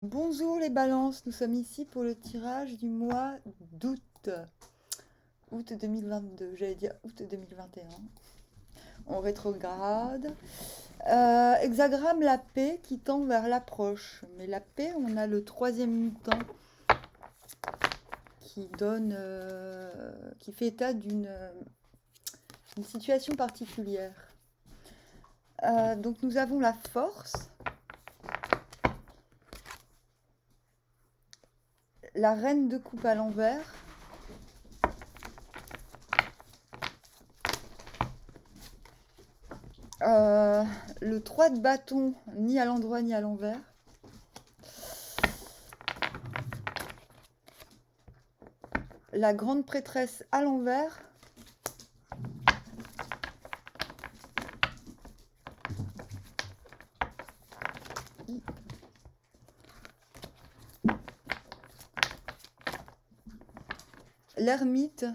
Bonjour les balances, nous sommes ici pour le tirage du mois d'août. Août 2022, j'allais dire août 2021. On rétrograde. Hexagramme la paix qui tend vers l'approche. Mais la paix, on a le troisième mutant qui donne, qui fait état d'une situation particulière. Donc nous avons la force, la reine de coupe à l'envers, le 3 de bâton ni à l'endroit ni à l'envers, la grande prêtresse à l'envers, l'ermite,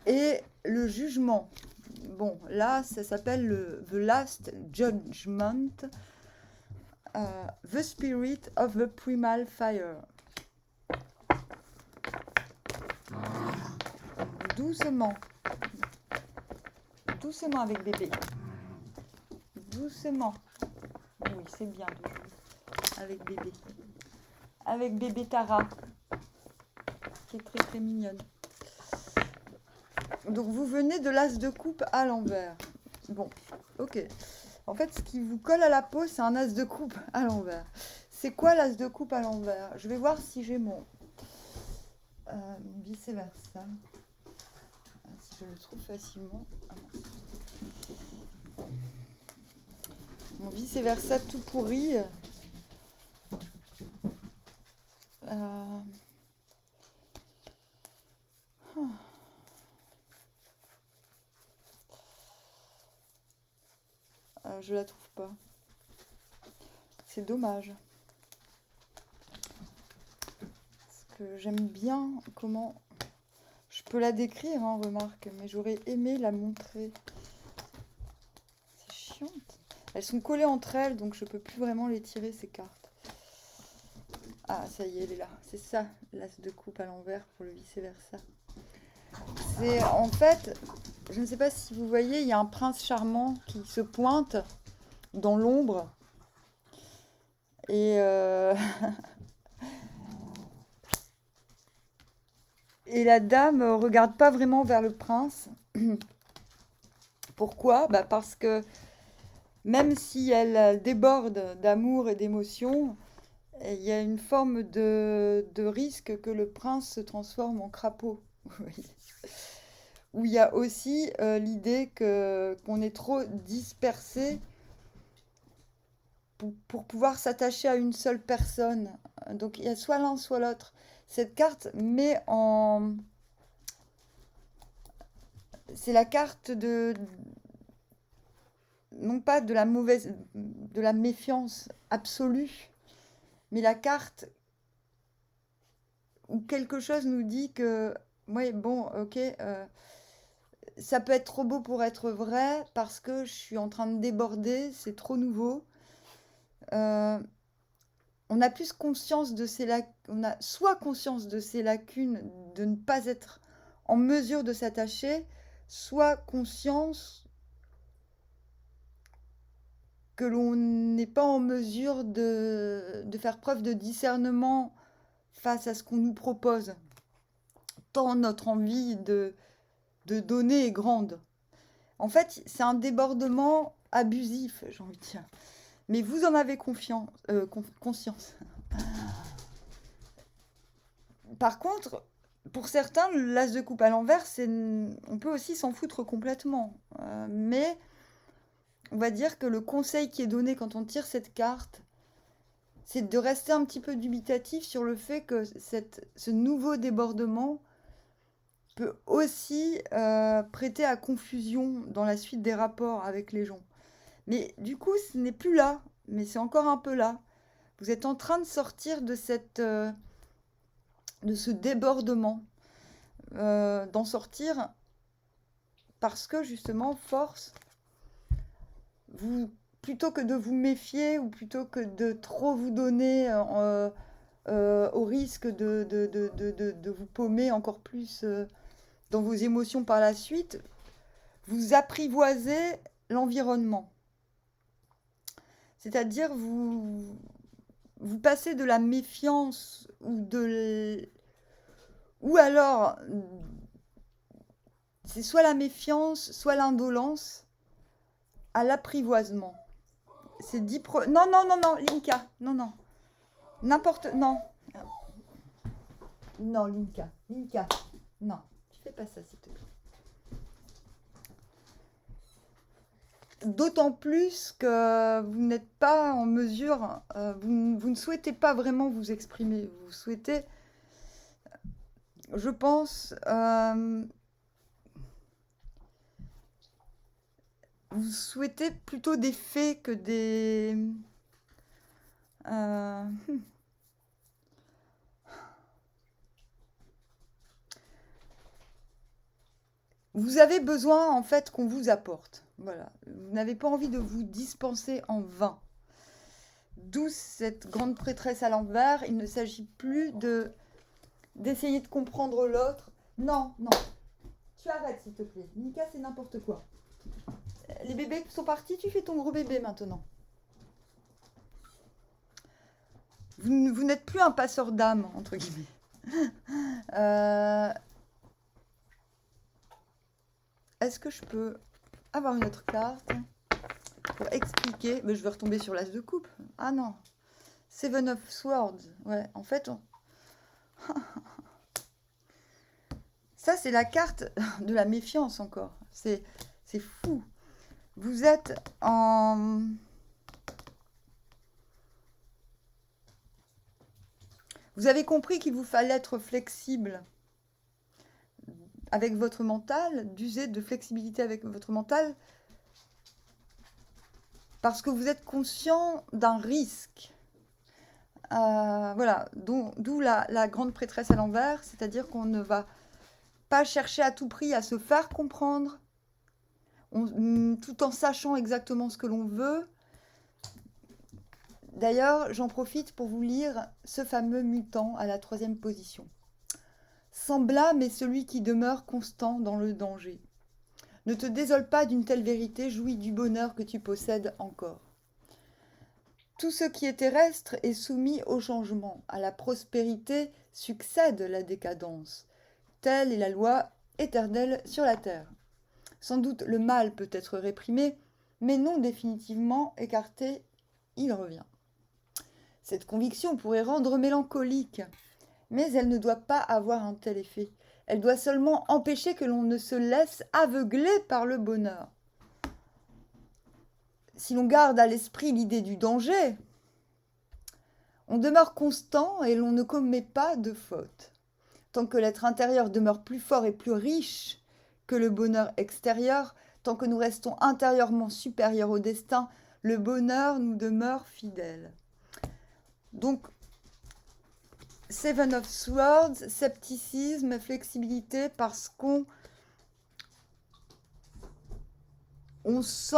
et le jugement. Bon, là, ça s'appelle le The Last Judgment, The Spirit of the Primal Fire. Doucement. Doucement avec bébé. Doucement. Oui, c'est bien de jouer avec bébé. Avec bébé Tara, qui est très très mignonne. Donc vous venez de l'as de coupe à l'envers. Bon, ok. En fait, ce qui vous colle à la peau, c'est un as de coupe à l'envers. C'est quoi l'as de coupe à l'envers? Je vais voir si j'ai mon vice-versa. Si je le trouve facilement. Mon vice-versa tout pourri. Je la trouve pas. C'est dommage. Parce que j'aime bien comment... Je peux la décrire, hein, remarque, mais j'aurais aimé la montrer. C'est chiant. Elles sont collées entre elles, donc je peux plus vraiment les tirer, ces cartes. Ah, ça y est, elle est là. C'est ça, l'as de coupe à l'envers pour le vice-versa. C'est en fait, je ne sais pas si vous voyez, il y a un prince charmant qui se pointe dans l'ombre. Et, et la dame regarde pas vraiment vers le prince. Pourquoi? Parce que même si elle déborde d'amour et d'émotion, il y a une forme de risque que le prince se transforme en crapaud. Où il y a aussi l'idée qu'on est trop dispersé pour pouvoir s'attacher à une seule personne. Donc il y a soit l'un, soit l'autre. Cette carte met en... C'est la carte de... Non pas de la mauvaise... de la méfiance absolue, mais la carte où quelque chose nous dit que... Oui, bon, ok... ça peut être trop beau pour être vrai parce que je suis en train de déborder, c'est trop nouveau. On a plus conscience de ces lacunes, on a soit conscience de ces lacunes, de ne pas être en mesure de s'attacher, soit conscience que l'on n'est pas en mesure de faire preuve de discernement face à ce qu'on nous propose. Tant notre envie de donner est grande. En fait, c'est un débordement abusif, j'ai envie de dire. Mais vous en avez conscience. Par contre, pour certains, l'as de coupe à l'envers, on peut aussi s'en foutre complètement. Mais on va dire que le conseil qui est donné quand on tire cette carte, c'est de rester un petit peu dubitatif sur le fait que ce nouveau débordement peut aussi prêter à confusion dans la suite des rapports avec les gens. Mais du coup, ce n'est plus là, mais c'est encore un peu là. Vous êtes en train de sortir de de ce débordement, d'en sortir parce que justement, force, plutôt que de vous méfier ou plutôt que de trop vous donner au risque de vous paumer encore plus dans vos émotions par la suite, vous apprivoisez l'environnement. C'est-à-dire vous passez de la méfiance ou alors c'est soit la méfiance, soit l'indolence à l'apprivoisement. C'est non, non, non, non, Linka, non, non. Non. Non, Linka, non. Tu fais pas ça, s'il te plaît. D'autant plus que vous n'êtes pas en mesure, vous ne souhaitez pas vraiment vous exprimer. Vous souhaitez, je pense, vous souhaitez plutôt des faits que des... Vous avez besoin, en fait, qu'on vous apporte. Voilà. Vous n'avez pas envie de vous dispenser en vain. D'où cette grande prêtresse à l'envers. Il ne s'agit plus d'essayer de comprendre l'autre. Non, non. Tu arrêtes, s'il te plaît. Nika, c'est n'importe quoi. Les bébés sont partis, tu fais ton gros bébé maintenant. Vous n'êtes plus un passeur d'âme, entre guillemets. Est-ce que je peux avoir une autre carte pour expliquer? Mais je vais retomber sur l'as de coupe. Ah non. Seven of Swords. Ouais, en fait... Ça, c'est la carte de la méfiance encore. C'est fou. Vous êtes en... Vous avez compris qu'il vous fallait être flexible avec votre mental, d'user de flexibilité avec votre mental, parce que vous êtes conscient d'un risque. Voilà, d'où la grande prêtresse à l'envers, c'est-à-dire qu'on ne va pas chercher à tout prix à se faire comprendre, tout en sachant exactement ce que l'on veut. D'ailleurs, j'en profite pour vous lire ce fameux mutant à la 3e position. Semblable est celui qui demeure constant dans le danger. Ne te désole pas d'une telle vérité, jouis du bonheur que tu possèdes encore. Tout ce qui est terrestre est soumis au changement. À la prospérité succède la décadence. Telle est la loi éternelle sur la terre. Sans doute le mal peut être réprimé, mais non définitivement écarté, il revient. Cette conviction pourrait rendre mélancolique, mais elle ne doit pas avoir un tel effet. Elle doit seulement empêcher que l'on ne se laisse aveugler par le bonheur. Si l'on garde à l'esprit l'idée du danger, on demeure constant et l'on ne commet pas de faute. Tant que l'être intérieur demeure plus fort et plus riche que le bonheur extérieur, tant que nous restons intérieurement supérieurs au destin, le bonheur nous demeure fidèle. Donc, Seven of Swords, scepticisme, flexibilité, parce qu'on sent,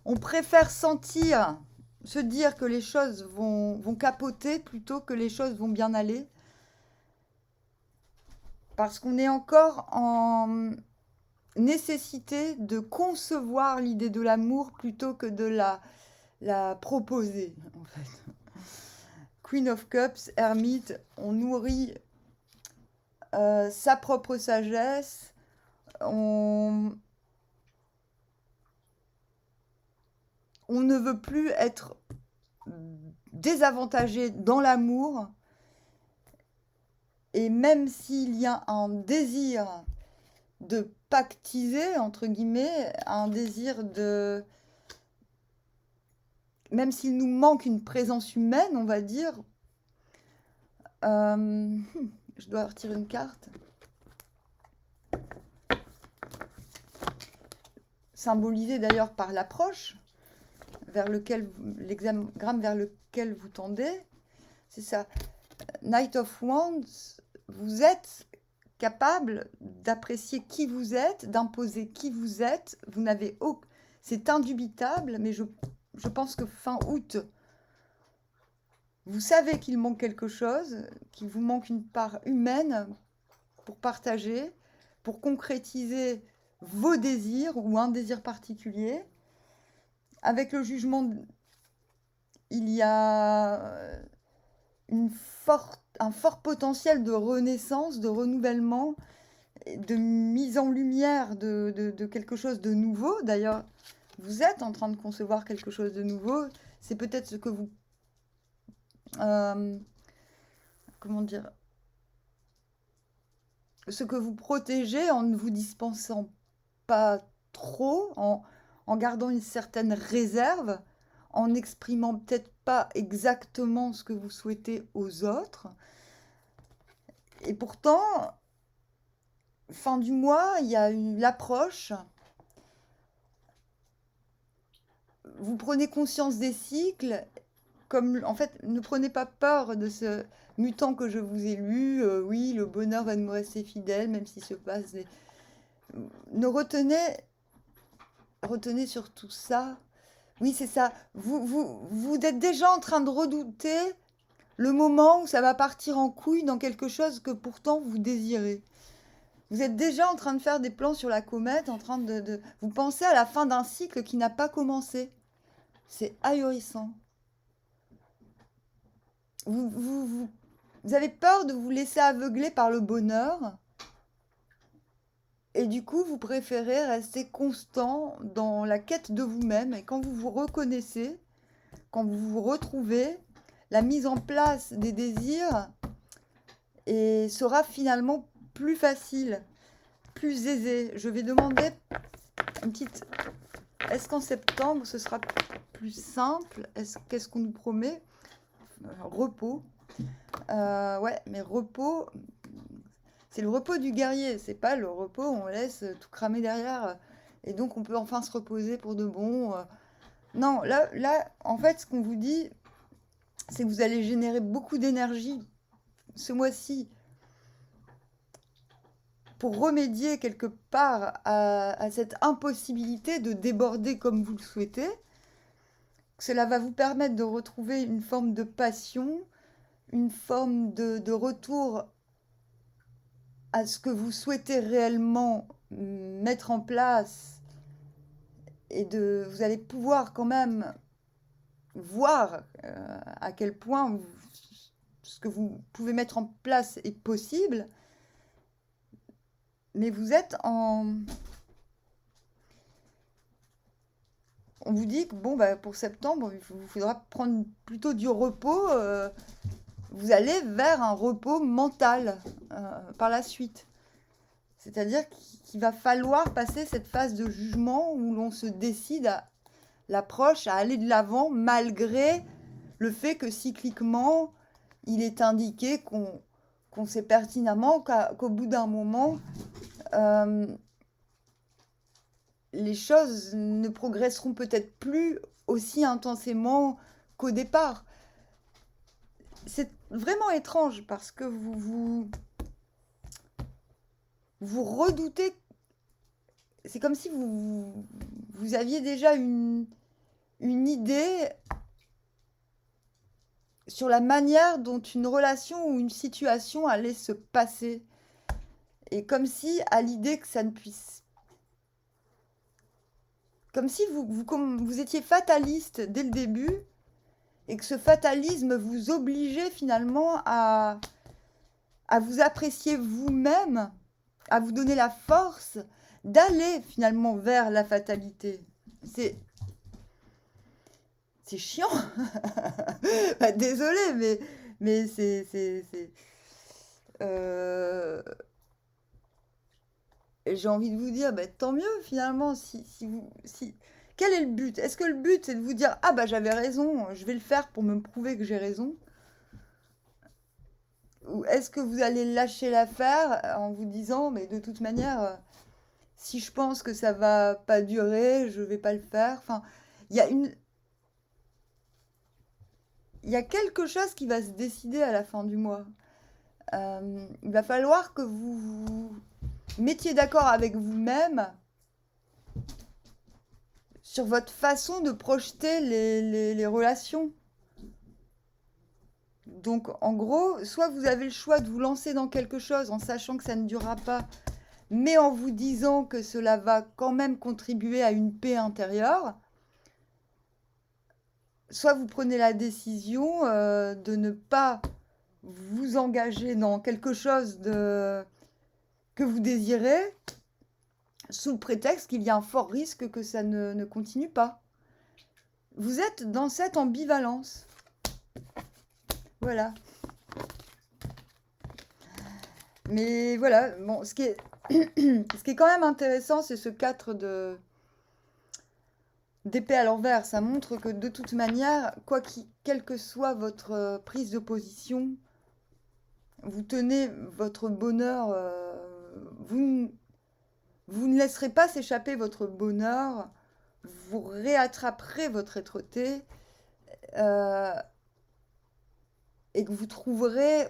on préfère se dire que les choses vont capoter plutôt que les choses vont bien aller, parce qu'on est encore en nécessité de concevoir l'idée de l'amour plutôt que de la proposer, en fait. Queen of Cups, ermite, on nourrit sa propre sagesse, on ne veut plus être désavantagé dans l'amour, et même s'il y a un désir de pactiser, entre guillemets, un désir de... Même s'il nous manque une présence humaine, on va dire... je dois retirer une carte. Symbolisée d'ailleurs par l'approche, l'hexagramme vers lequel vous tendez. C'est ça. Knight of Wands, vous êtes capable d'apprécier qui vous êtes, d'imposer qui vous êtes. Vous n'avez aucun... C'est indubitable, mais je pense que fin août, vous savez qu'il manque quelque chose, qu'il vous manque une part humaine pour partager, pour concrétiser vos désirs ou un désir particulier. Avec le jugement, il y a un fort potentiel de renaissance, de renouvellement, de mise en lumière de quelque chose de nouveau. D'ailleurs, vous êtes en train de concevoir quelque chose de nouveau. C'est peut-être ce que vous... comment dire, ce que vous protégez en ne vous dispensant pas trop, en gardant une certaine réserve, en n'exprimant peut-être pas exactement ce que vous souhaitez aux autres. Et pourtant, fin du mois, il y a l'approche. Vous prenez conscience des cycles, comme en fait, ne prenez pas peur de ce mutant que je vous ai lu. Oui, le bonheur va nous rester fidèle, même s'il se passe des... Ne retenez sur tout ça. Oui, c'est ça. Vous êtes déjà en train de redouter le moment où ça va partir en couille dans quelque chose que pourtant vous désirez. Vous êtes déjà en train de faire des plans sur la comète, en train vous pensez à la fin d'un cycle qui n'a pas commencé. C'est ahurissant. Vous avez peur de vous laisser aveugler par le bonheur. Et du coup, vous préférez rester constant dans la quête de vous-même. Et quand vous vous reconnaissez, quand vous vous retrouvez, la mise en place des désirs sera finalement plus facile, plus aisée. Je vais demander une petite... Est-ce qu'en septembre, ce sera plus simple? Qu'est-ce qu'on nous promet? Repos. Ouais, mais repos... C'est le repos du guerrier, c'est pas le repos où on laisse tout cramer derrière et donc on peut enfin se reposer pour de bon. Non, là, en fait, ce qu'on vous dit, c'est que vous allez générer beaucoup d'énergie ce mois-ci pour remédier quelque part à cette impossibilité de déborder comme vous le souhaitez. Cela va vous permettre de retrouver une forme de passion, une forme de retour à ce que vous souhaitez réellement mettre en place et vous allez pouvoir quand même voir à quel point ce que vous pouvez mettre en place est possible, mais vous êtes en... On vous dit que bon, bah, pour septembre, il vous faudra prendre plutôt du repos. Vous allez vers un repos mental par la suite. C'est-à-dire qu'il va falloir passer cette phase de jugement où l'on se décide à l'approche, à aller de l'avant, malgré le fait que cycliquement, il est indiqué qu'on sait pertinemment qu'au bout d'un moment, les choses ne progresseront peut-être plus aussi intensément qu'au départ. C'est vraiment étrange parce que vous redoutez. C'est comme si vous aviez déjà une idée sur la manière dont une relation ou une situation allait se passer. Et comme si, à l'idée que ça ne puisse... Comme si vous étiez fataliste dès le début et que ce fatalisme vous obligeait finalement à vous apprécier vous-même, à vous donner la force d'aller finalement vers la fatalité. C'est chiant. Bah, désolée, mais j'ai envie de vous dire, bah, tant mieux finalement. Quel est le but? Est-ce que le but c'est de vous dire, ah bah j'avais raison, je vais le faire pour me prouver que j'ai raison? Ou est-ce que vous allez lâcher l'affaire en vous disant, mais de toute manière, si je pense que ça va pas durer, je vais pas le faire. Enfin, il y a quelque chose qui va se décider à la fin du mois. Il va falloir que vous mettiez d'accord avec vous-même sur votre façon de projeter les relations. Donc, en gros, soit vous avez le choix de vous lancer dans quelque chose en sachant que ça ne durera pas, mais en vous disant que cela va quand même contribuer à une paix intérieure, soit vous prenez la décision de ne pas vous engager dans quelque chose que vous désirez, sous le prétexte qu'il y a un fort risque que ça ne continue pas. Vous êtes dans cette ambivalence. Voilà. Mais voilà, bon, ce qui est quand même intéressant, c'est ce 4 d'épée à l'envers. Ça montre que de toute manière, quelle que soit votre prise de position, vous tenez votre bonheur, vous ne laisserez pas s'échapper votre bonheur, vous réattraperez votre êtreté et que vous trouverez,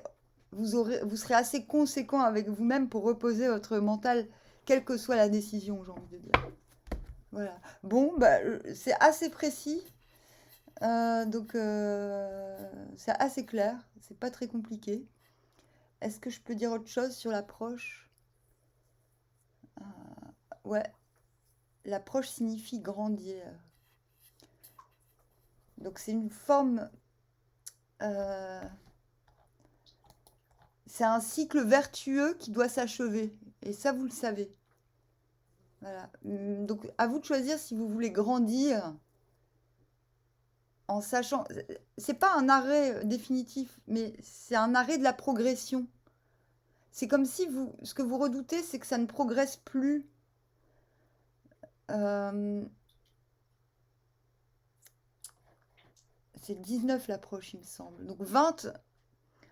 vous serez assez conséquent avec vous-même pour reposer votre mental, quelle que soit la décision, j'ai envie de dire. Voilà. Bon, bah, c'est assez précis, donc c'est assez clair, c'est pas très compliqué. Est-ce que je peux dire autre chose sur l'approche? Ouais, l'approche signifie grandir. Donc c'est une forme, c'est un cycle vertueux qui doit s'achever. Et ça, vous le savez. Voilà. Donc à vous de choisir si vous voulez grandir en sachant. C'est pas un arrêt définitif, mais c'est un arrêt de la progression. C'est comme si ce que vous redoutez, c'est que ça ne progresse plus. C'est 19 l'approche, il me semble. Donc 20,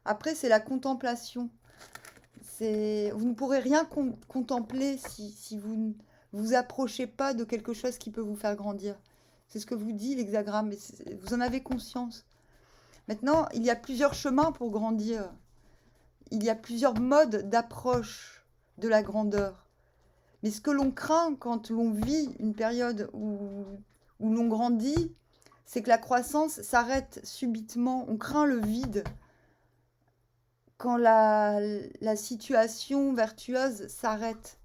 après, c'est la contemplation. Vous ne pourrez rien contempler si vous ne vous approchez pas de quelque chose qui peut vous faire grandir. C'est ce que vous dit l'hexagramme, mais vous en avez conscience. Maintenant, il y a plusieurs chemins pour grandir. Il y a plusieurs modes d'approche de la grandeur. Mais ce que l'on craint quand l'on vit une période où l'on grandit, c'est que la croissance s'arrête subitement. On craint le vide quand la situation vertueuse s'arrête.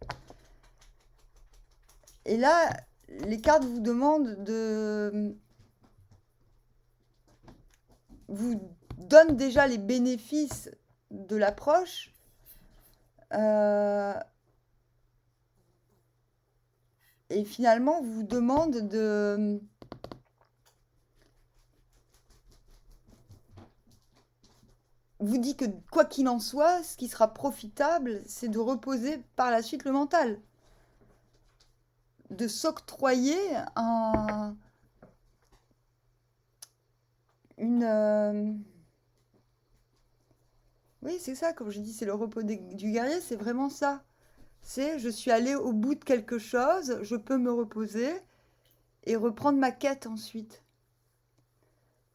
Et là, les cartes vous demandent vous donnent déjà les bénéfices de l'approche. Et finalement, vous demandent vous dit que quoi qu'il en soit, ce qui sera profitable, c'est de reposer par la suite le mental. De s'octroyer oui, c'est ça, comme je dis, c'est le repos du guerrier, c'est vraiment ça. C'est je suis allé au bout de quelque chose, je peux me reposer et reprendre ma quête ensuite.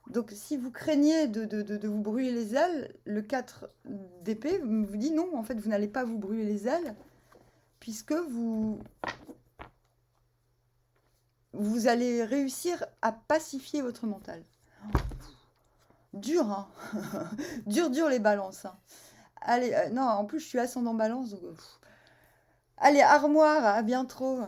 Donc si vous craignez de vous brûler les ailes, le 4 d'épée vous dit non, en fait vous n'allez pas vous brûler les ailes, puisque vous allez réussir à pacifier votre mental. Dur, hein. dur les balances. Hein. Allez, non, en plus je suis ascendant balance, donc... Allez, armoire, à bien trop.